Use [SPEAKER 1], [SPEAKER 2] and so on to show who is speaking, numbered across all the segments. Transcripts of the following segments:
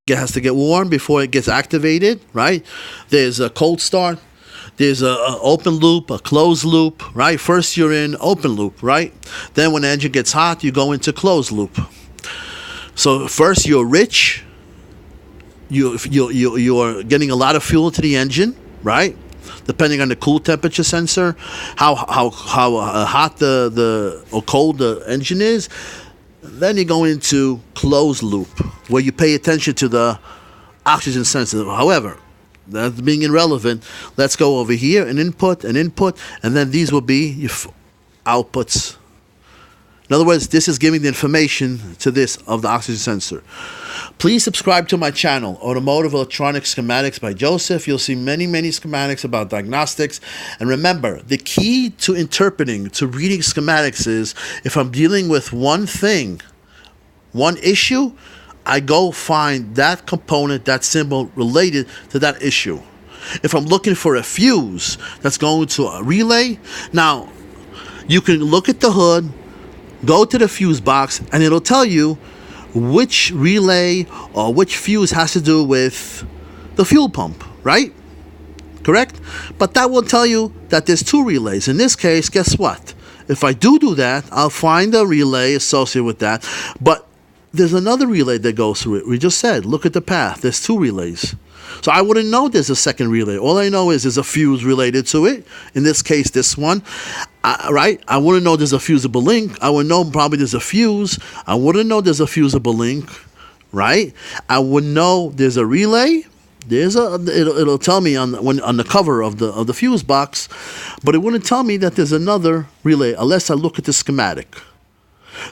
[SPEAKER 1] It has to get warm before it gets activated, right? There's a cold start. There's a open loop, a closed loop, right? First you're in open loop, right? Then when the engine gets hot, you go into closed loop. So first you're rich. You are getting a lot of fuel to the engine, right? Depending on the cool temperature sensor, how hot the or cold the engine is. Then you go into closed loop, where you pay attention to the oxygen sensor. However, that's being irrelevant. Let's go over here, an input, and then these will be your outputs. In other words, this is giving the information to this of the oxygen sensor. Please subscribe to my channel, Automotive Electronic Schematics by Joseph. You'll see many, many schematics about diagnostics. And remember, the key to interpreting, to reading schematics is, if I'm dealing with one thing, one issue, I go find that component, that symbol related to that issue. If I'm looking for a fuse that's going to a relay, now you can look at the hood, go to the fuse box, and it'll tell you which relay or which fuse has to do with the fuel pump, right? Correct? But that will tell you that there's two relays. In this case, guess what? If I do that, I'll find a relay associated with that. But there's another relay that goes through it. We just said, look at the path. There's two relays. So I wouldn't know there's a second relay. All I know is there's a fuse related to it. In this case, this one. Right? I wouldn't know there's a fusible link. I would know probably there's a fuse. I wouldn't know there's a fusible link. Right? I would know there's a relay. It'll tell me on the cover of the fuse box, but it wouldn't tell me that there's another relay unless I look at the schematic.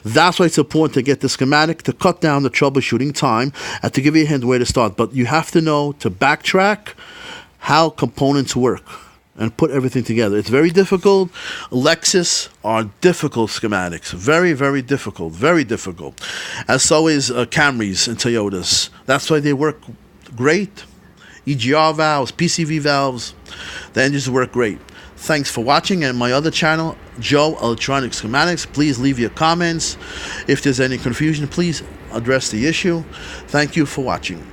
[SPEAKER 1] That's why it's important to get the schematic to cut down the troubleshooting time and to give you a hint where to start. But you have to know to backtrack how components work and put everything together. It's very difficult. Lexus are difficult schematics. Very, very difficult. Very difficult. As so is Camrys and Toyotas. That's why they work great. EGR valves, PCV valves, the engines work great. Thanks for watching, and my other channel, Joe Electronic Schematics. Please leave your comments. If there's any confusion, please address the issue. Thank you for watching.